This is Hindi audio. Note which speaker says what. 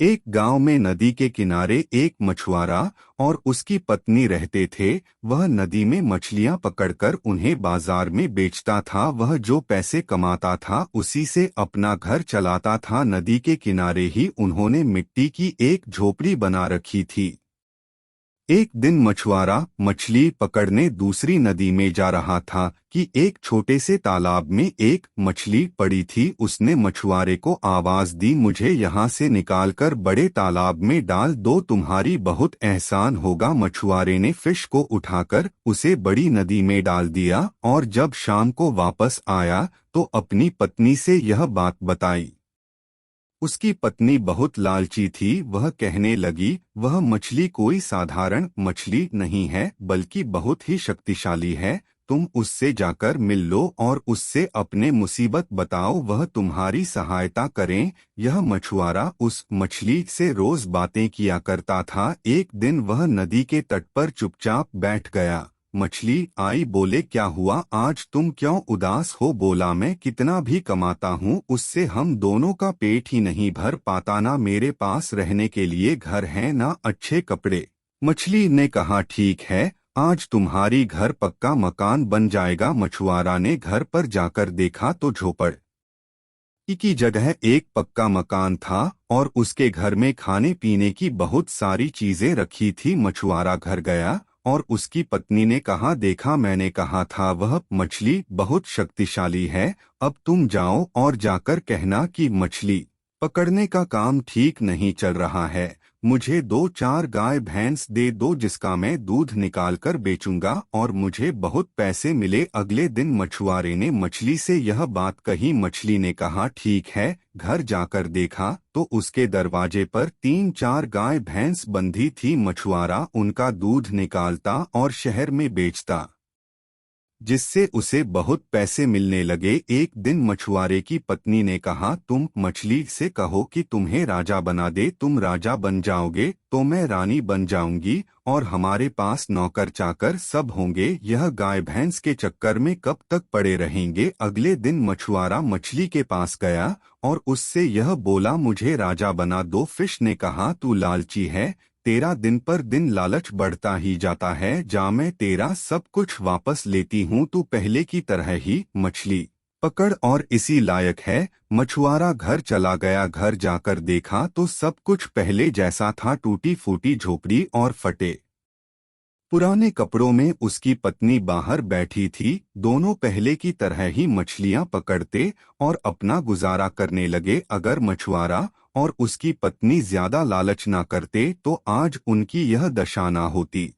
Speaker 1: एक गांव में नदी के किनारे एक मछुआरा और उसकी पत्नी रहते थे। वह नदी में मछलियां पकड़कर उन्हें बाजार में बेचता था। वह जो पैसे कमाता था उसी से अपना घर चलाता था। नदी के किनारे ही उन्होंने मिट्टी की एक झोपड़ी बना रखी थी। एक दिन मछुआरा मछली पकड़ने दूसरी नदी में जा रहा था कि एक छोटे से तालाब में एक मछली पड़ी थी। उसने मछुआरे को आवाज दी, मुझे यहाँ से निकालकर बड़े तालाब में डाल दो, तुम्हारी बहुत एहसान होगा। मछुआरे ने फिश को उठाकर उसे बड़ी नदी में डाल दिया और जब शाम को वापस आया तो अपनी पत्नी से यह बात बताई। उसकी पत्नी बहुत लालची थी। वह कहने लगी, वह मछली कोई साधारण मछली नहीं है बल्कि बहुत ही शक्तिशाली है। तुम उससे जाकर मिल लो और उससे अपने मुसीबत बताओ, वह तुम्हारी सहायता करें। यह मछुआरा उस मछली से रोज बातें किया करता था। एक दिन वह नदी के तट पर चुपचाप बैठ गया। मछली आई, बोले क्या हुआ आज तुम क्यों उदास हो। बोला, मैं कितना भी कमाता हूँ उससे हम दोनों का पेट ही नहीं भर पाता। ना मेरे पास रहने के लिए घर है ना अच्छे कपड़े। मछली ने कहा, ठीक है, आज तुम्हारी घर पक्का मकान बन जाएगा। मछुआरा ने घर पर जाकर देखा तो झोपड़ की जगह एक पक्का मकान था और उसके घर में खाने पीने की बहुत सारी चीजें रखी थी। मछुआरा घर गया और उसकी पत्नी ने कहा, देखा मैंने कहा था वह मछली बहुत शक्तिशाली है। अब तुम जाओ और जाकर कहना कि मछली पकड़ने का काम ठीक नहीं चल रहा है। मुझे 2-4 गाय भैंस दे दो जिसका मैं दूध निकालकर बेचूंगा और मुझे बहुत पैसे मिले। अगले दिन मछुआरे ने मछली से यह बात कही। मछली ने कहा, ठीक है। घर जाकर देखा तो उसके दरवाजे पर 3-4 गाय भैंस बंधी थी। मछुआरा उनका दूध निकालता और शहर में बेचता जिससे उसे बहुत पैसे मिलने लगे। एक दिन मछुआरे की पत्नी ने कहा, तुम मछली से कहो कि तुम्हें राजा बना दे। तुम राजा बन जाओगे तो मैं रानी बन जाऊंगी और हमारे पास नौकर चाकर सब होंगे। यह गाय भैंस के चक्कर में कब तक पड़े रहेंगे। अगले दिन मछुआरा मछली के पास गया और उससे यह बोला, मुझे राजा बना दो। फिश ने कहा, तू लालची है, तेरा दिन पर दिन लालच बढ़ता ही जाता है। जा, मैं तेरा सब कुछ वापस लेती हूँ, तू पहले की तरह ही मछली पकड़ और इसी लायक है। मछुआरा घर चला गया। घर जाकर देखा तो सब कुछ पहले जैसा था। टूटी फूटी झोपड़ी और फटे पुराने कपड़ों में उसकी पत्नी बाहर बैठी थी। दोनों पहले की तरह ही मछलियां पकड़ते और अपना गुजारा करने लगे। अगर मछुआरा और उसकी पत्नी ज्यादा लालच न करते तो आज उनकी यह दशा न होती।